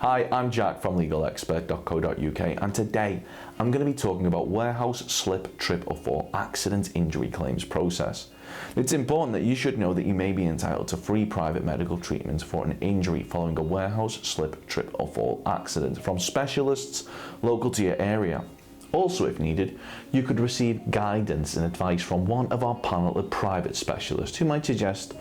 Hi, I'm Jack from legalexpert.co.uk, and today I'm going to be talking about warehouse slip, trip or fall accident injury claims process. It's important that you should know that you may be entitled to free private medical treatment for an injury following a warehouse slip, trip or fall accident from specialists local to your area. Also, if needed, you could receive guidance and advice from one of our panel of private specialists who might suggest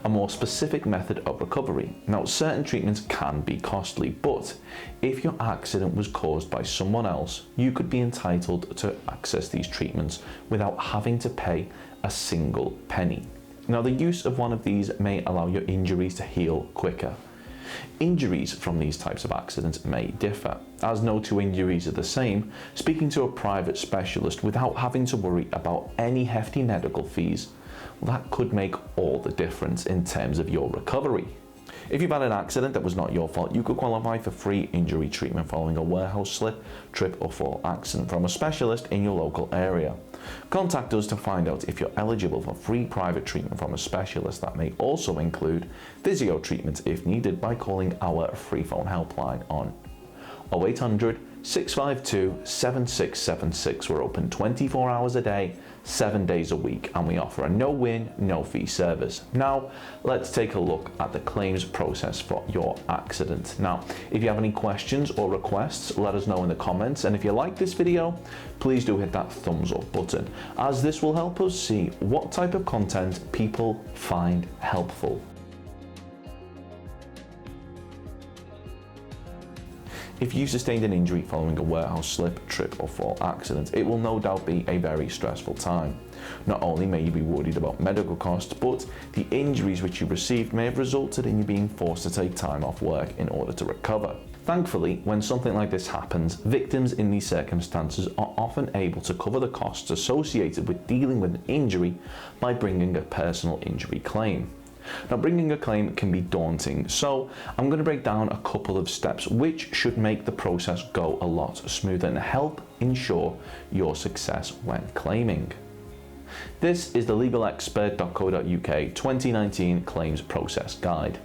a more specific method of recovery. Now, certain treatments can be costly, but if your accident was caused by someone else, you could be entitled to access these treatments without having to pay a single penny. Now, the use of one of these may allow your injuries to heal quicker. Injuries from these types of accidents may differ. As no two injuries are the same, speaking to a private specialist without having to worry about any hefty medical fees, that could make all the difference in terms of your recovery. If you've had an accident that was not your fault, you could qualify for free injury treatment following a warehouse slip, trip or fall accident from a specialist in your local area. Contact us to find out if you're eligible for free private treatment from a specialist. That may also include physio treatment if needed by calling our freephone helpline on 0800 652 7676. We're open 24 hours a day, 7 days a week, and we offer a no-win, no-fee service. Now, let's take a look at the claims process for your accident. Now, if you have any questions or requests, let us know in the comments, and if you like this video, please do hit that thumbs up button, as this will help us see what type of content people find helpful. If you sustained an injury following a warehouse slip, trip or fall accident, it will no doubt be a very stressful time. Not only may you be worried about medical costs, but the injuries which you received may have resulted in you being forced to take time off work in order to recover. Thankfully, when something like this happens, victims in these circumstances are often able to cover the costs associated with dealing with an injury by bringing a personal injury claim. Now, bringing a claim can be daunting, so I'm going to break down a couple of steps which should make the process go a lot smoother and help ensure your success when claiming. This is the legalexpert.co.uk 2019 Claims Process Guide.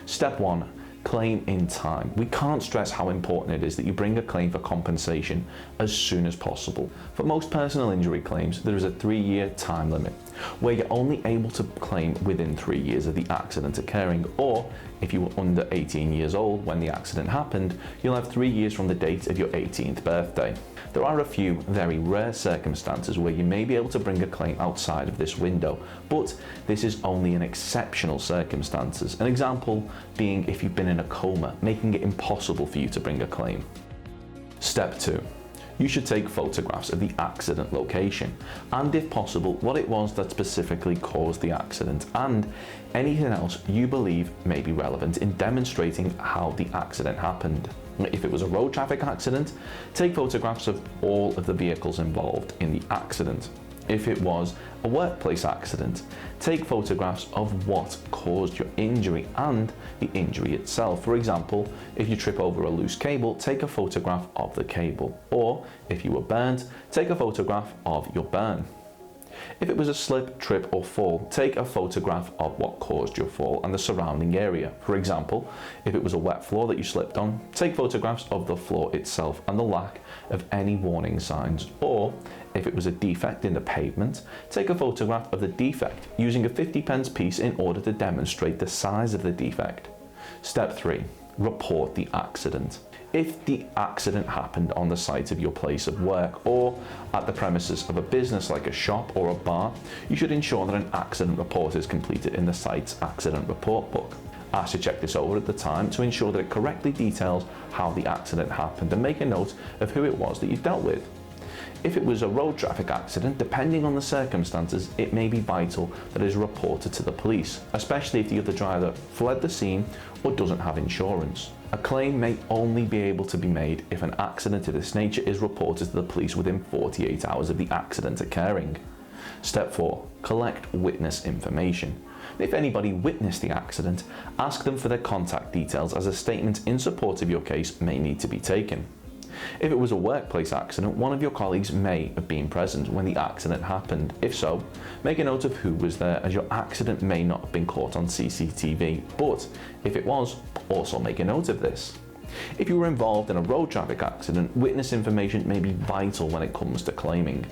Step 1. Claim in time. We can't stress how important it is that you bring a claim for compensation as soon as possible. For most personal injury claims, there is a 3-year time limit, where you're only able to claim within 3 years of the accident occurring, or if you were under 18 years old when the accident happened, you'll have 3 years from the date of your 18th birthday. There are a few very rare circumstances where you may be able to bring a claim outside of this window, but this is only in exceptional circumstances. An example being if you've been in a coma, making it impossible for you to bring a claim. Step 2. You should take photographs of the accident location, and if possible, what it was that specifically caused the accident, and anything else you believe may be relevant in demonstrating how the accident happened. If it was a road traffic accident, take photographs of all of the vehicles involved in the accident. If it was a workplace accident, take photographs of what caused your injury and the injury itself. For example, if you trip over a loose cable, take a photograph of the cable. Or if you were burned, take a photograph of your burn. If it was a slip, trip or fall, take a photograph of what caused your fall and the surrounding area. For example, if it was a wet floor that you slipped on, take photographs of the floor itself and the lack of any warning signs. Or if it was a defect in the pavement, take a photograph of the defect using a 50p piece in order to demonstrate the size of the defect. Step 3. Report the accident. If the accident happened on the site of your place of work or at the premises of a business like a shop or a bar, you should ensure that an accident report is completed in the site's accident report book. Ask to check this over at the time to ensure that it correctly details how the accident happened and make a note of who it was that you dealt with. If it was a road traffic accident, depending on the circumstances, it may be vital that it is reported to the police, especially if the other driver fled the scene or doesn't have insurance. A claim may only be able to be made if an accident of this nature is reported to the police within 48 hours of the accident occurring. Step 4. Collect witness information. If anybody witnessed the accident, ask them for their contact details, as a statement in support of your case may need to be taken. If it was a workplace accident, one of your colleagues may have been present when the accident happened. If so, make a note of who was there, as your accident may not have been caught on CCTV, but if it was, also make a note of this. If you were involved in a road traffic accident, witness information may be vital when it comes to claiming.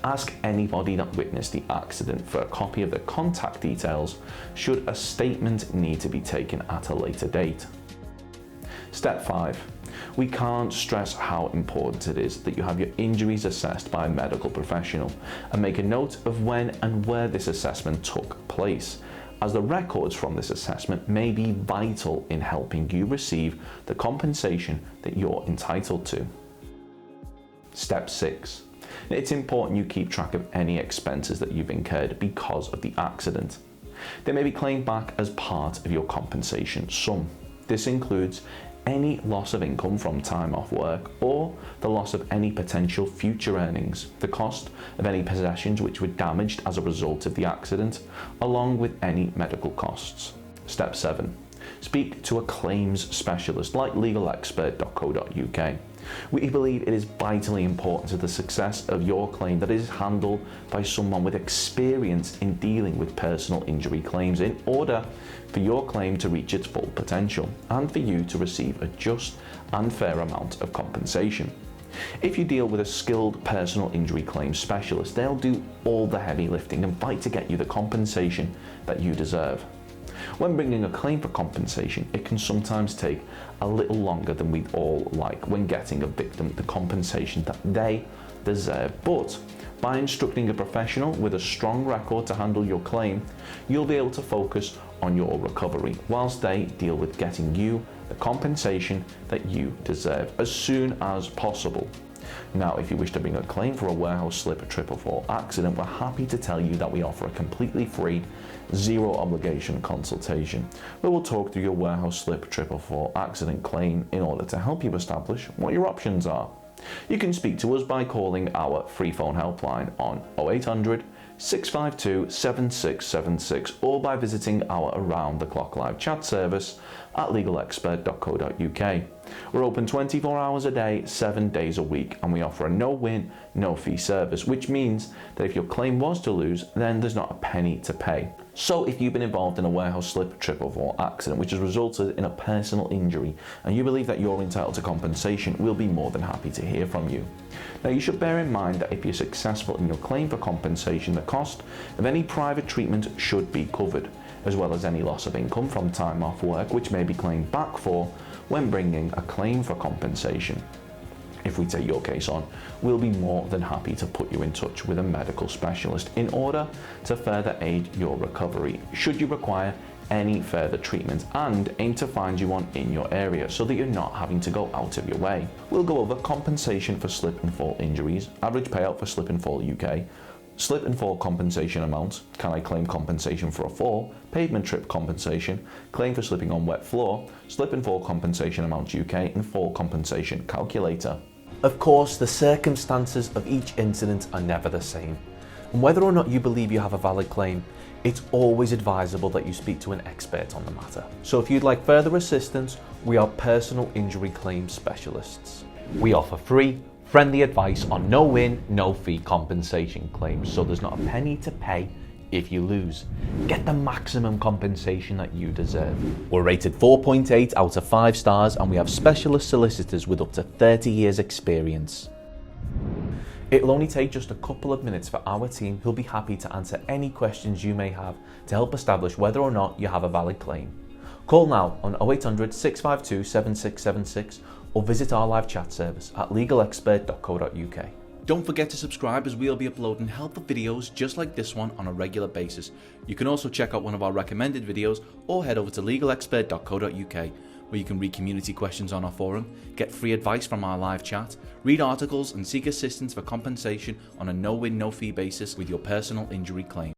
Ask anybody that witnessed the accident for a copy of their contact details should a statement need to be taken at a later date. Step 5. We can't stress how important it is that you have your injuries assessed by a medical professional and make a note of when and where this assessment took place, as the records from this assessment may be vital in helping you receive the compensation that you're entitled to. Step 6. It's important you keep track of any expenses that you've incurred because of the accident. They may be claimed back as part of your compensation sum. This includes any loss of income from time off work or the loss of any potential future earnings, the cost of any possessions which were damaged as a result of the accident, along with any medical costs. Step 7. Speak to a claims specialist like legalexpert.co.uk. We believe it is vitally important to the success of your claim that it is handled by someone with experience in dealing with personal injury claims in order for your claim to reach its full potential and for you to receive a just and fair amount of compensation. If you deal with a skilled personal injury claims specialist, they'll do all the heavy lifting and fight to get you the compensation that you deserve. When bringing a claim for compensation, it can sometimes take a little longer than we'd all like when getting a victim the compensation that they deserve. But by instructing a professional with a strong record to handle your claim, you'll be able to focus on your recovery whilst they deal with getting you the compensation that you deserve as soon as possible. Now, if you wish to bring a claim for a warehouse slip, trip or fall accident, we're happy to tell you that we offer a completely free, zero obligation consultation where we'll talk through your warehouse slip, trip or fall accident claim in order to help you establish what your options are. You can speak to us by calling our free phone helpline on 0800 652 7676 or by visiting our around-the-clock live chat service at legalexpert.co.uk. We're open 24 hours a day, 7 days a week, and we offer a no-win, no-fee service, which means that if your claim was to lose, then there's not a penny to pay. So if you've been involved in a warehouse slip, trip or fall accident which has resulted in a personal injury and you believe that you're entitled to compensation, we'll be more than happy to hear from you. Now, you should bear in mind that if you're successful in your claim for compensation, the cost of any private treatment should be covered, as well as any loss of income from time off work which may be claimed back for when bringing a claim for compensation. If we take your case on, we'll be more than happy to put you in touch with a medical specialist in order to further aid your recovery should you require any further treatment, and aim to find you one in your area so that you're not having to go out of your way. We'll go over compensation for slip and fall injuries, average payout for slip and fall UK, slip and fall compensation amount, can I claim compensation for a fall, pavement trip compensation, claim for slipping on wet floor, slip and fall compensation amount UK, and fall compensation calculator. Of course, the circumstances of each incident are never the same, and whether or not you believe you have a valid claim, it's always advisable that you speak to an expert on the matter. So if you'd like further assistance, we are personal injury claims specialists. We offer free, friendly advice on no-win, no-fee compensation claims, so there's not a penny to pay if you lose. Get the maximum compensation that you deserve. We're rated 4.8 out of 5 stars, and we have specialist solicitors with up to 30 years experience. It'll only take just a couple of minutes for our team, who'll be happy to answer any questions you may have to help establish whether or not you have a valid claim. Call now on 0800 652 7676 or visit our live chat service at legalexpert.co.uk. Don't forget to subscribe, as we'll be uploading helpful videos just like this one on a regular basis. You can also check out one of our recommended videos or head over to legalexpert.co.uk, where you can read community questions on our forum, get free advice from our live chat, read articles and seek assistance for compensation on a no-win, no-fee basis with your personal injury claim.